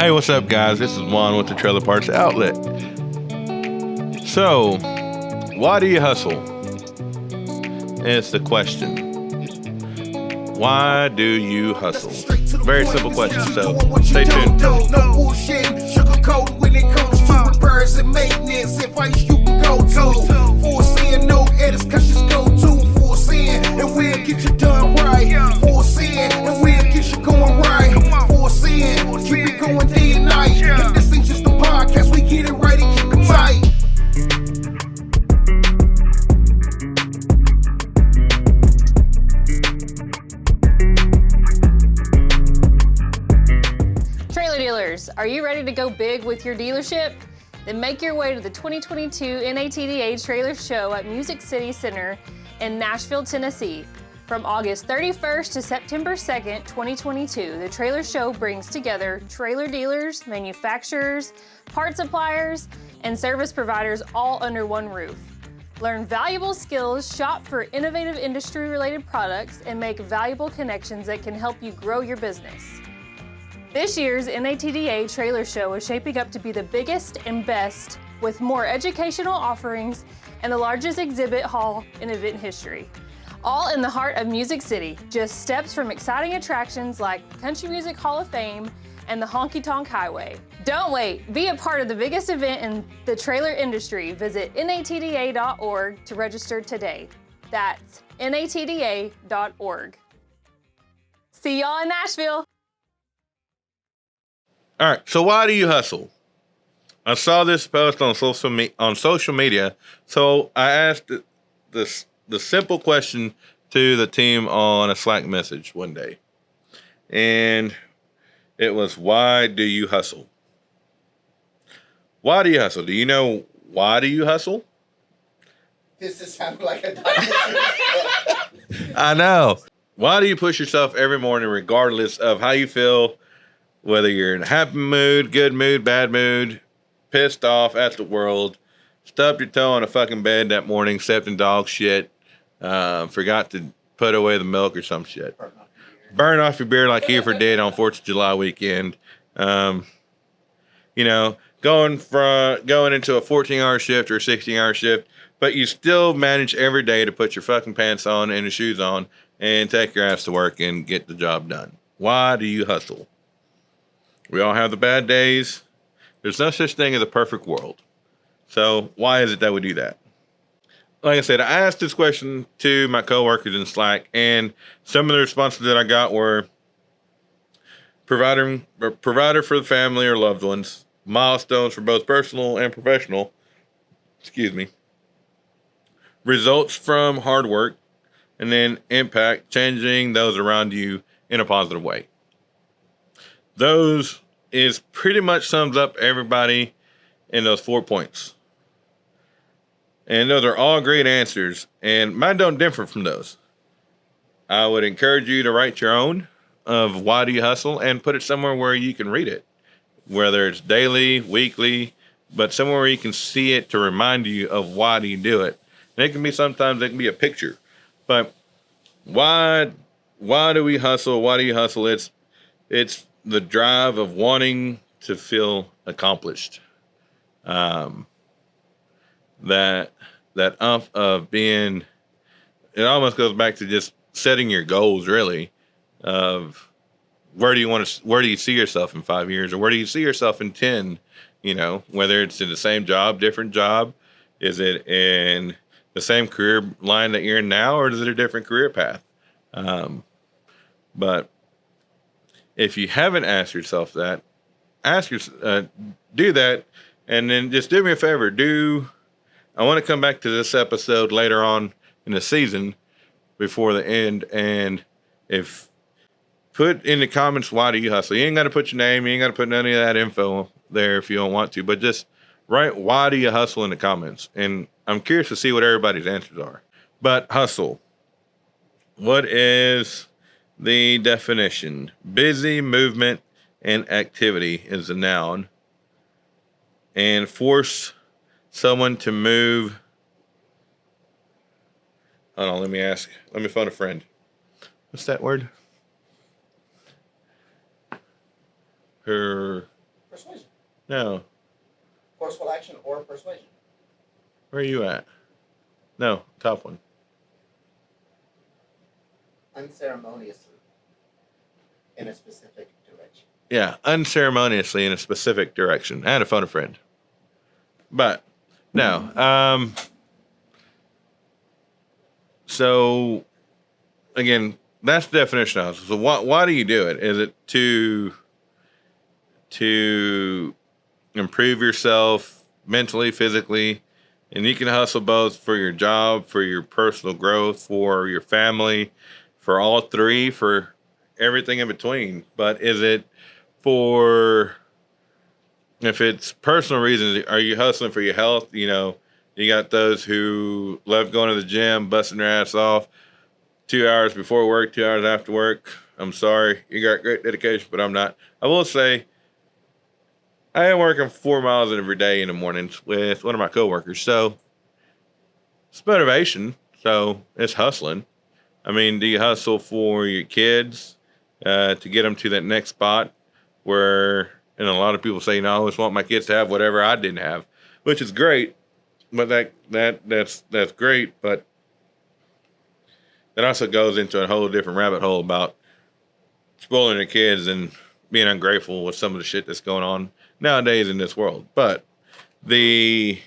Hey, what's up, guys? This is Juan with the Trailer Parts Outlet. So, why do you hustle? It's the question. Why do you hustle? Very simple question, so stay tuned. No bullshit, sugarcoat when it comes to repairs and maintenance. Advice you can go to. For sin, no edits, cause just go to. For sin, and we'll get you done right. For sin, and we'll get you going right. For sin, keep it going day and night. If this ain't just a podcast, we get it right and keep it tight. Trailer dealers, are you ready to go big with your dealership? Then make your way to the 2022 NATDA Trailer Show at Music City Center in Nashville, Tennessee. From August 31st to September 2nd, 2022, the Trailer Show brings together trailer dealers, manufacturers, part suppliers, and service providers all under one roof. Learn valuable skills, shop for innovative industry-related products, and make valuable connections that can help you grow your business. This year's NATDA Trailer Show is shaping up to be the biggest and best, with more educational offerings and the largest exhibit hall in event history. All in the heart of Music City, just steps from exciting attractions like Country Music Hall of Fame and the Honky Tonk Highway. Don't wait, be a part of the biggest event in the trailer industry. Visit natda.org to register today. That's natda.org. See y'all in Nashville. All right, so why do you hustle? I saw this post on social media, so I asked the simple question to the team on a Slack message one day, and it was, why do you hustle? Why do you hustle? Do you know why do you hustle? This is sounding like a dinosaur. I know. Why do you push yourself every morning regardless of how you feel? Whether you're in a happy mood, good mood, bad mood, pissed off at the world, stubbed your toe on a fucking bed that morning, stepped in dog shit, forgot to put away the milk or some shit. Burn off your beer like Heifer did on 4th of July weekend. Going into a 14-hour shift or a 16-hour shift, but you still manage every day to put your fucking pants on and your shoes on and take your ass to work and get the job done. Why do you hustle? We all have the bad days. There's no such thing as a perfect world. So why is it that we do that? Like I said, I asked this question to my coworkers in Slack, and some of the responses that I got were provider for the family or loved ones, milestones for both personal and professional, results from hard work, and then impact, changing those around you in a positive way. Those is pretty much sums up everybody in those 4 points. And those are all great answers, and mine don't differ from those. I would encourage you to write your own of why do you hustle and put it somewhere where you can read it, whether it's daily, weekly, but somewhere where you can see it to remind you of why do you do it. And it can be sometimes it can be a picture, but why do we hustle? Why do you hustle? It's the drive of wanting to feel accomplished. That of being, it almost goes back to just setting your goals, really, of where do you see yourself in 5 years, or where do you see yourself in 10, whether it's in the same job, different job, is it in the same career line that you're in now, or is it a different career path? But if you haven't asked yourself that, do that, and then just do me a favor. I want to come back to this episode later on in the season before the end, and put in the comments, why do you hustle? You ain't got to put your name, you ain't got to put none of that info there if you don't want to, but just write why do you hustle in the comments, and I'm curious to see what everybody's answers are. But hustle, what is the definition? Busy movement and activity is a noun, and force someone to move. Hold on, let me phone a friend. What's that word? Persuasion. No. Forceful action or persuasion. Where are you at? No, top one. Unceremoniously. In a specific direction. Yeah, unceremoniously in a specific direction. I had to phone a friend. But, no. So, again, that's the definition of hustle. So why do you do it? Is it to improve yourself mentally, physically? And you can hustle both for your job, for your personal growth, for your family, for all three, for everything in between. But is it for, if it's personal reasons, are you hustling for your health? You know, you got those who love going to the gym, busting their ass off 2 hours before work, 2 hours after work. I'm sorry, you got great dedication, but I'm not. I will say, I am working 4 miles every day in the mornings with one of my coworkers. So it's motivation. So it's hustling. I mean, do you hustle for your kids to get them to that next spot where, and a lot of people say, no, I always want my kids to have whatever I didn't have, which is great. But that's great. But that also goes into a whole different rabbit hole about spoiling your kids and being ungrateful with some of the shit that's going on nowadays in this world. But like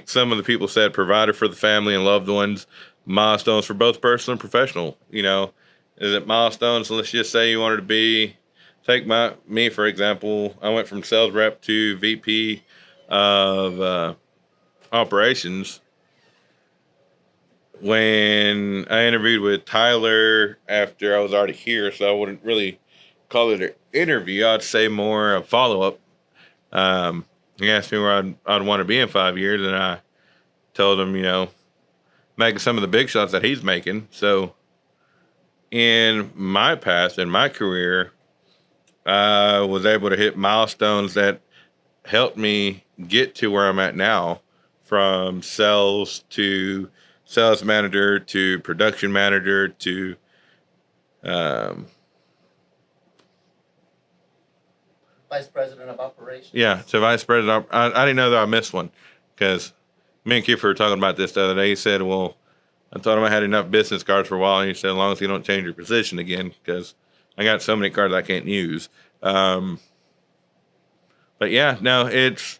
some of the people said, provider for the family and loved ones, milestones for both personal and professional. Is it milestones? Let's just say you wanted to be, take me for example, I went from sales rep to VP of operations. When I interviewed with Tyler after I was already here, so I wouldn't really call it an interview. I'd say more a follow-up. He asked me where I'd want to be in 5 years, and I told him, making some of the big shots that he's making. So in my past, in my career, I was able to hit milestones that helped me get to where I'm at now, from sales to sales manager to production manager to Vice president of operations. Yeah, to vice president. I didn't know that I missed one, because me and Kiefer were talking about this the other day. He said, well, I told him I had enough business cards for a while, and he said, as long as you don't change your position again, because I got so many cards I can't use. But yeah, no, it's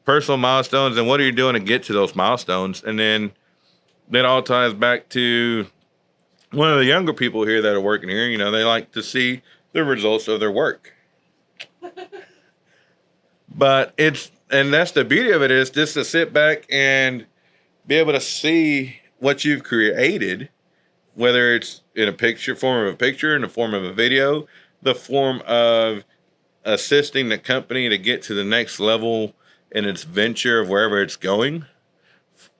personal milestones, and what are you doing to get to those milestones? And then that all ties back to one of the younger people here that are working here. They like to see the results of their work. But and that's the beauty of it, is just to sit back and be able to see what you've created, whether it's in a form of a picture, in the form of a video, the form of assisting the company to get to the next level in its venture of wherever it's going,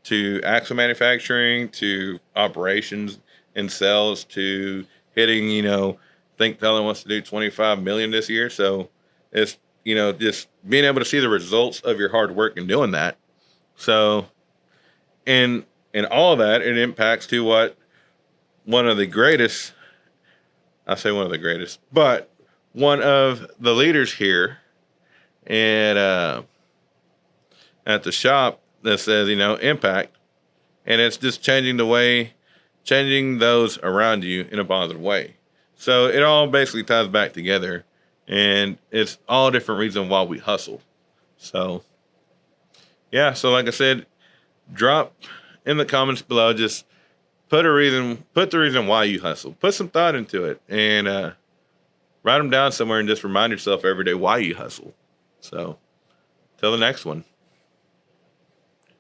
to axle manufacturing, to operations and sales, to hitting, I think Tyler wants to do 25 million this year. So it's, just being able to see the results of your hard work and doing that. So in all of that, it impacts to what one of the greatest, I say one of the greatest, but one of the leaders here at the shop that says, impact. And it's just changing those around you in a positive way. So it all basically ties back together, and it's all different reasons why we hustle. So yeah, so like I said, drop in the comments below, just put the reason why you hustle. Put some thought into it, and write them down somewhere, and just remind yourself every day why you hustle. So till the next one.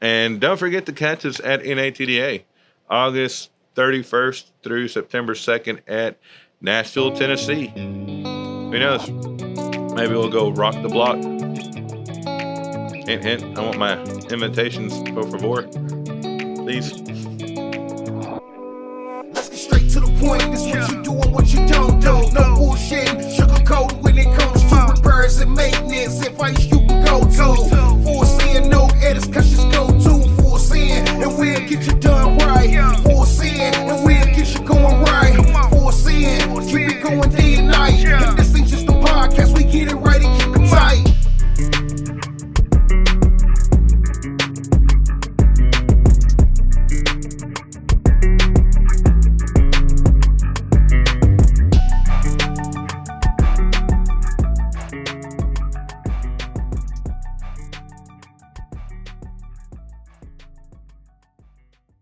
And don't forget to catch us at NATDA, August 31st through September 2nd at Nashville, Tennessee. Who knows? Maybe we'll go rock the block. Hint, hint. I want my invitations, por favor. Please. Let's get straight to the point. This